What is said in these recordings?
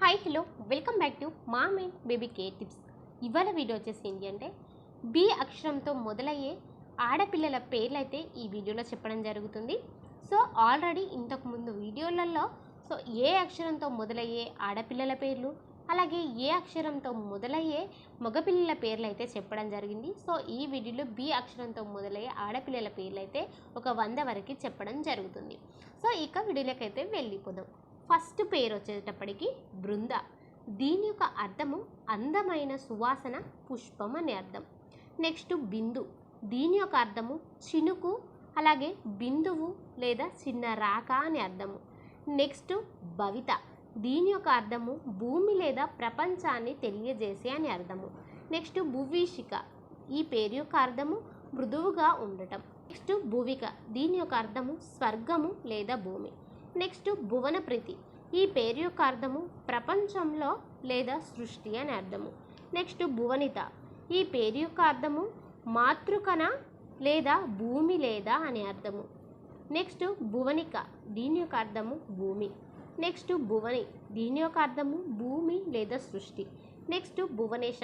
Hi hello welcome back to mom and baby care tips. ఇవాళ video వచ్చేసి ఏంటి అంటే బి అక్షరంతో మొదలయ్యే ఆడపిల్లల పేర్లు అయితే ఈ వీడియోలో చెప్పడం జరుగుతుంది. సో ఆల్రెడీ ఇంతకుముందు వీడియోలలో ఏ అక్షరంతో మొదలయ్యే ఆడపిల్లల పేర్లు, అలాగే ఏ అక్షరంతో మొదలయ్యే మగపిల్లల పేర్లు అయితే చెప్పడం జరిగింది. సో ఈ వీడియోలో బి అక్షరంతో మొదలయ్యే ఆడపిల్లల పేర్లు అయితే ఒక 100 వరకు చెప్పడం జరుగుతుంది. సో ఇక వీడియోలోకి అయితే వెళ్ళిపోదాం. ఫస్ట్ పేరు వచ్చేటప్పటికి బృంద. దీని యొక్క అర్థము అందమైన సువాసన పుష్పం అని అర్థం. నెక్స్ట్ బిందు. దీని యొక్క అర్థము చినుకు, అలాగే బిందువు లేదా చిన్న రాక అని అర్థము. నెక్స్ట్ భవిత. దీని యొక్క అర్థము భూమి లేదా ప్రపంచాన్ని తెలియజేసే అని అర్థము. నెక్స్ట్ భువీషిక. ఈ పేరు యొక్క అర్థము మృదువుగా ఉండటం. నెక్స్ట్ భువిక. దీని యొక్క అర్థము స్వర్గము లేదా భూమి. నెక్స్ట్ భువన ప్రీతి. ఈ పేరు యొక్క అర్థము ప్రపంచంలో లేదా సృష్టి అని అర్థము. నెక్స్ట్ భువనిత. ఈ పేరు యొక్క అర్థము మాతృకణ లేదా భూమి లేదా అని అర్థము. నెక్స్ట్ భువనిక. దీని యొక్క అర్థము భూమి. నెక్స్ట్ భువని. దీని యొక్క అర్థము భూమి లేదా సృష్టి. నెక్స్ట్ భువనేశ.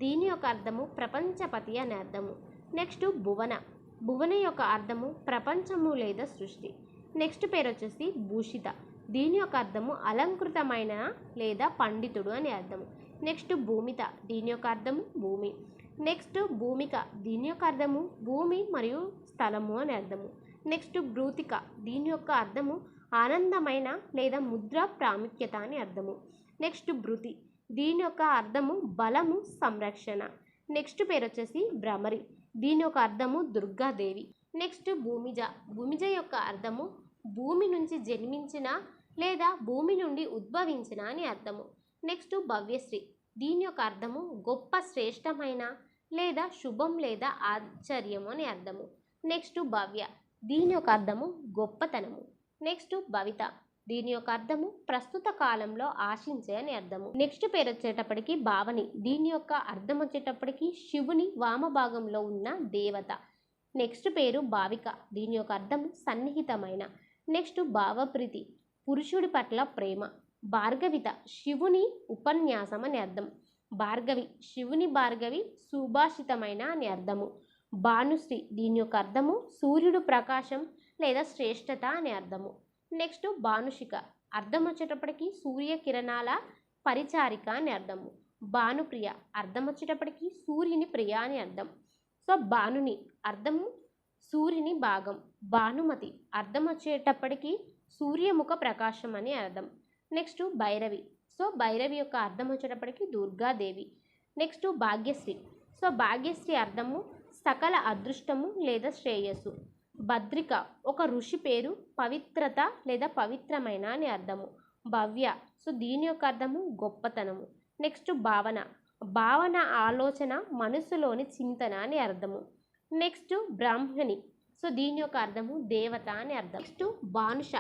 దీని యొక్క అర్థము ప్రపంచపతి అని అర్థము. నెక్స్ట్ భువన. భువన యొక్క అర్థము ప్రపంచము లేదా సృష్టి. నెక్స్ట్ పేరు వచ్చేసి భూషిత. దీని యొక్క అర్థము అలంకృతమైన లేదా పండితుడు అని అర్థము. నెక్స్ట్ భూమిత. దీని యొక్క అర్థము భూమి. నెక్స్ట్ భూమిక. దీని యొక్క అర్థము భూమి మరియు స్థలము అని అర్థము. నెక్స్ట్ భృతిక. దీని యొక్క అర్థము ఆనందమైన లేదా ముద్ర ప్రాముఖ్యత అని అర్థము. నెక్స్ట్ భృతి. దీని యొక్క అర్థము బలము సంరక్షణ. నెక్స్ట్ పేరు వచ్చేసి భ్రమరి. దీని యొక్క అర్థము దుర్గాదేవి. నెక్స్ట్ భూమిజ. భూమిజ యొక్క అర్థము భూమి నుంచి జన్మించిన లేదా భూమి నుండి ఉద్భవించిన అని అర్థము. నెక్స్ట్ భవ్యశ్రీ. దీని యొక్క అర్థము గొప్ప శ్రేష్టమైన లేదా శుభం లేదా ఆశ్చర్యము అని అర్థము. నెక్స్ట్ భవ్య. దీని యొక్క అర్థము గొప్పతనము. నెక్స్ట్ భవిత. దీని యొక్క అర్థము ప్రస్తుత కాలంలో ఆశించే అని అర్థము. నెక్స్ట్ పేరు వచ్చేటప్పటికి భావని. దీని యొక్క అర్థం వచ్చేటప్పటికి శివుని వామభాగంలో ఉన్న దేవత. నెక్స్ట్ పేరు భావిక. దీని యొక్క అర్థం సన్నిహితమైన. నెక్స్ట్ భావప్రీతి. పురుషుడి పట్ల ప్రేమ. భార్గవిత. శివుని ఉపన్యాసం అని అర్థం. భార్గవి. శివుని భార్గవి సుభాషితమైన అని అర్థము. భానుశ్రీ. దీని యొక్క అర్థము సూర్యుడు ప్రకాశం లేదా శ్రేష్టత అని అర్థము. నెక్స్ట్ భానుషిక. అర్థం వచ్చేటప్పటికి సూర్యకిరణాల పరిచారిక అని అర్థము. భానుప్రియ. అర్థం వచ్చేటప్పటికి సూర్యుని ప్రియ అని అర్థం. సో భానుని అర్థము సూర్యుని భాగం. భానుమతి. అర్థం వచ్చేటప్పటికి సూర్యముఖ ప్రకాశం అని అర్థం. నెక్స్ట్ భైరవి. సో భైరవి యొక్క అర్థం వచ్చేటప్పటికి దుర్గాదేవి. నెక్స్ట్ భాగ్యశ్రీ. సో భాగ్యశ్రీ అర్థము సకల అదృష్టము లేదా శ్రేయస్సు. భద్రిక. ఒక ఋషి పేరు, పవిత్రత లేదా పవిత్రమైన అని అర్థము. భవ్య. సో దీని యొక్క అర్థము గొప్పతనము. నెక్స్ట్ భావన. భావన ఆలోచన మనసులోని చింతన అని అర్థము. నెక్స్ట్ బ్రాహ్మణి. సో దీని యొక్క అర్థము దేవత అని అర్థం. నెక్స్ట్ భానుష.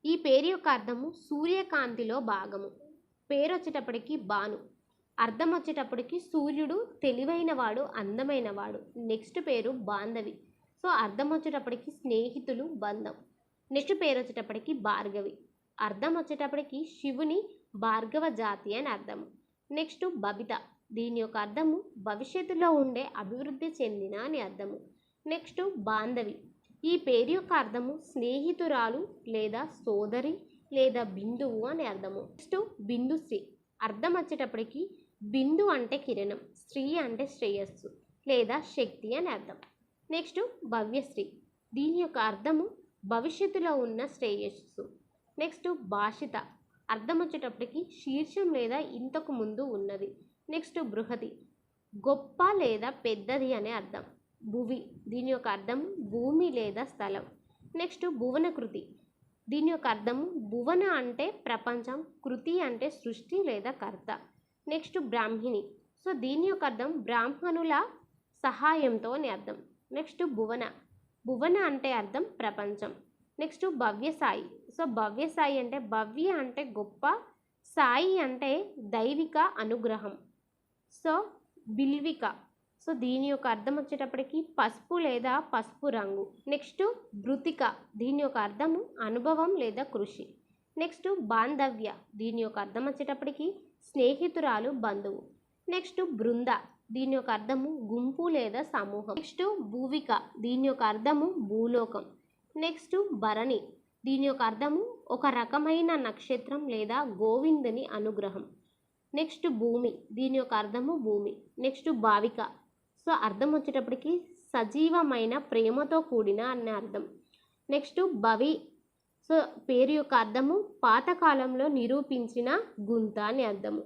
ఈ పేరు యొక్క అర్థము సూర్యకాంతిలో భాగము. పేరు వచ్చేటప్పటికి భాను. అర్థం వచ్చేటప్పటికి సూర్యుడు తెలివైనవాడు, అందమైనవాడు. నెక్స్ట్ పేరు బాంధవి. సో అర్థం వచ్చేటప్పటికి స్నేహితులు, బంధం. నెక్స్ట్ పేరు వచ్చేటప్పటికి భార్గవి. అర్థం వచ్చేటప్పటికి శివుని భార్గవ జాతి అని అర్థము. నెక్స్ట్ బబిత. దీని యొక్క అర్థము భవిష్యత్తులో ఉండే అభివృద్ధి చెందిన అని అర్థము. నెక్స్ట్ బాంధవి. ఈ పేరు యొక్క అర్థము స్నేహితురాలు లేదా సోదరి లేదా బిందువు అని అర్థము. నెక్స్ట్ బిందుశ్రీ. అర్థం వచ్చేటప్పటికి బిందు అంటే కిరణం, శ్రీ అంటే శ్రేయస్సు లేదా శక్తి అని అర్థం. నెక్స్ట్ భవ్యశ్రీ. దీని యొక్క అర్థము భవిష్యత్తులో ఉన్న శ్రేయస్సు. నెక్స్ట్ భాషిత. అర్థం వచ్చేటప్పటికి శీర్షం లేదా ఇంతకు ముందు ఉన్నది. నెక్స్ట్ బృహతి. గొప్ప లేదా పెద్దది అనే అర్థం. భువి. దీని యొక్క అర్థం భూమి లేదా స్థలం. నెక్స్ట్ భువనకృతి. దీని యొక్క అర్థము భువన అంటే ప్రపంచం, కృతి అంటే సృష్టి లేదా కర్త. నెక్స్ట్ బ్రాహ్మిణి. సో దీని యొక్క అర్థం బ్రాహ్మణుల సహాయంతో అని అర్థం. నెక్స్ట్ భువన. భువన అంటే అర్థం ప్రపంచం. నెక్స్ట్ భవ్యసాయి. సో భవ్యసాయి అంటే భవ్య అంటే గొప్ప, సాయి అంటే దైవిక అనుగ్రహం. సో బిల్విక. సో దీని యొక్క అర్థం వచ్చేటప్పటికి పసుపు లేదా పసుపు రంగు. నెక్స్ట్ భృతిక. దీని యొక్క అర్థము అనుభవం లేదా కృషి. నెక్స్ట్ బాంధవ్య, దీని యొక్క అర్థం వచ్చేటప్పటికి స్నేహితురాలు, బంధువు. నెక్స్ట్ బృంద, దీని యొక్క అర్థము గుంపు లేదా సమూహం. నెక్స్ట్ భూవిక, దీని యొక్క అర్థము భూలోకం. నెక్స్ట్ భరణి, దీని యొక్క అర్థము ఒక రకమైన నక్షత్రం లేదా గోవిందుని అనుగ్రహం. నెక్స్ట్ భూమి, దీని యొక్క అర్థము భూమి. నెక్స్ట్ భావిక, సో అర్థం వచ్చేటప్పటికి సజీవమైన ప్రేమతో కూడిన అనే అర్థం. నెక్స్ట్ భవి, సో పేరు యొక్క అర్థము పాతకాలంలో నిరూపించిన గుంత అని అర్థము.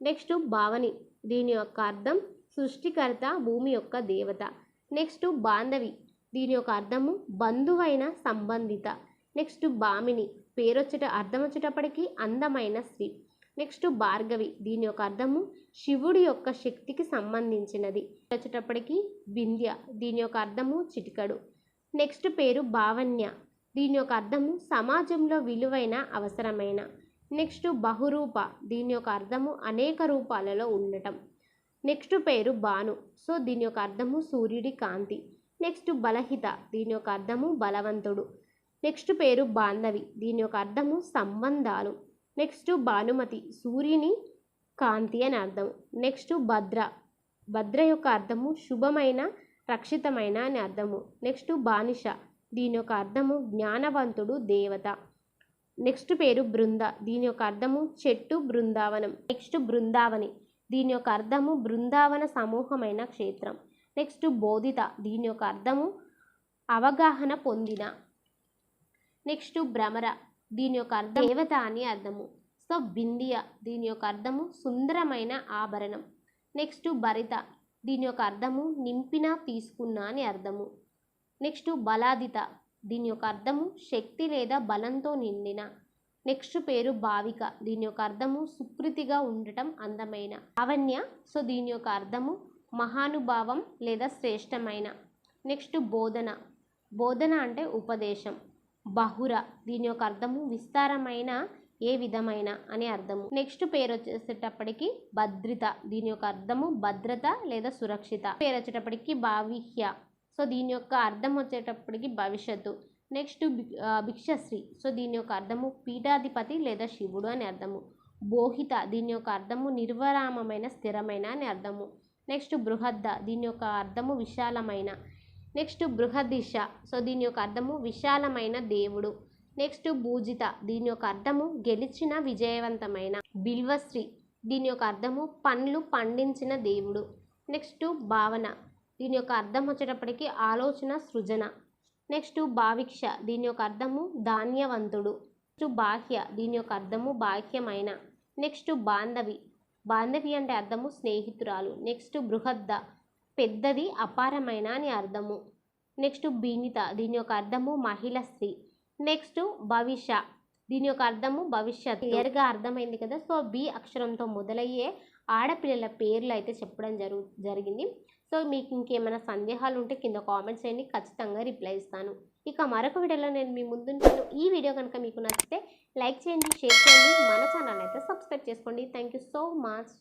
నెక్స్ట్ భావని, దీని యొక్క అర్థం సృష్టికర్త, భూమి యొక్క దేవత. నెక్స్ట్ బాంధవి, దీని యొక్క అర్థము బంధువైన సంబంధిత. నెక్స్ట్ భామిని, అర్థం వచ్చేటప్పటికి అందమైన స్త్రీ. నెక్స్ట్ భార్గవి, దీని యొక్క అర్థము శివుడి యొక్క శక్తికి సంబంధించినది. వచ్చేటప్పటికి వింధ్య, దీని యొక్క అర్థము చిటికడు. నెక్స్ట్ పేరు భావన్య, దీని యొక్క అర్థము సమాజంలో విలువైన, అవసరమైన. నెక్స్ట్ బహురూప, దీని యొక్క అర్థము అనేక రూపాలలో ఉండటం. నెక్స్ట్ పేరు భాను, సో దీని యొక్క అర్థము సూర్యుడి కాంతి. నెక్స్ట్ బలహిత, దీని యొక్క అర్థము బలవంతుడు. నెక్స్ట్ పేరు బాంధవి, దీని యొక్క అర్థము సంబంధాలు. నెక్స్ట్ భానుమతి, సూర్యుని కాంతి అని అర్థము. నెక్స్ట్ భద్ర యొక్క అర్థము శుభమైన, రక్షితమైన అని అర్థము. నెక్స్ట్ బానిష, దీని యొక్క అర్థము జ్ఞానవంతుడు, దేవత. నెక్స్ట్ పేరు బృంద, దీని యొక్క అర్థము చెట్టు, బృందావనం. నెక్స్ట్ బృందావని, దీని యొక్క అర్థము బృందావన సమూహమైన క్షేత్రం. నెక్స్ట్ బోధిత, దీని యొక్క అర్థము అవగాహన పొందిన. నెక్స్ట్ భ్రమర, దీని యొక్క అర్థం దేవత అని అర్థము. సో బిందియ, దీని యొక్క అర్థము సుందరమైన ఆభరణం. నెక్స్ట్ భరిత, దీని యొక్క అర్థము నింపిన, తీసుకున్న అని అర్థము. నెక్స్ట్ బలాదిత, దీని యొక్క అర్థము శక్తి లేదా బలంతో నిండిన. నెక్స్ట్ పేరు భావిక, దీని యొక్క అర్థము సుకృతిగా ఉండటం, అందమైన. లావణ్య, సో దీని యొక్క అర్థము మహానుభావం లేదా శ్రేష్టమైన. నెక్స్ట్ బోధన అంటే ఉపదేశం. బహుర, దీని యొక్క అర్థము విస్తారమైన, ఏ విధమైన అని అర్థము. నెక్స్ట్ పేరు వచ్చేసేటప్పటికి భద్రిత, దీని యొక్క అర్థము భద్రత లేదా సురక్షిత. పేరు వచ్చేటప్పటికి భావిహ్య, సో దీని యొక్క అర్థం వచ్చేటప్పటికి భవిష్యత్తు. నెక్స్ట్ భిక్షశ్రీ, సో దీని యొక్క అర్థము పీఠాధిపతి లేదా శివుడు అని అర్థము. బోహిత, దీని యొక్క అర్థము నిర్విరామమైన, స్థిరమైన అని అర్థము. నెక్స్ట్ బృహద్ద, దీని యొక్క అర్థము విశాలమైన. నెక్స్ట్ బృహదిశ, సో దీని యొక్క అర్థము విశాలమైన దేవుడు. నెక్స్ట్ భూజిత, దీని యొక్క అర్థము గెలిచిన, విజయవంతమైన. బిల్వశ్రీ, దీని యొక్క అర్థము పండ్లు పండించిన దేవుడు. నెక్స్ట్ భావన, దీని యొక్క అర్థం వచ్చేటప్పటికి ఆలోచన, సృజన. నెక్స్ట్ భావిక్ష, దీని యొక్క అర్థము ధాన్యవంతుడు. నెక్స్ట్ బాహ్య, దీని యొక్క అర్థము బాహ్యమైన. నెక్స్ట్ బాంధవి అంటే అర్థము స్నేహితురాలు. నెక్స్ట్ బృహద్ద, పెద్దది, అపారమైన అని అర్థము. నెక్స్ట్ బీనిత, దీని యొక్క అర్థము మహిళ, స్త్రీ. నెక్స్ట్ భవిష్య, దీని యొక్క అర్థము భవిష్యత్తు. క్లియర్గా అర్థమైంది కదా. సో బి అక్షరంతో మొదలయ్యే ఆడపిల్లల పేర్లు అయితే చెప్పడం జరిగింది. సో మీకు ఇంకేమైనా సందేహాలు ఉంటే కింద కామెంట్స్ చేయండి, ఖచ్చితంగా రిప్లై ఇస్తాను. ఇక మరొక వీడియోలో నేను మీ ముందుంటాను. ఈ వీడియో కనుక మీకు నచ్చితే లైక్ చేయండి, షేర్ చేయండి, మన ఛానల్ అయితే సబ్స్క్రైబ్ చేసుకోండి. Thank you so much.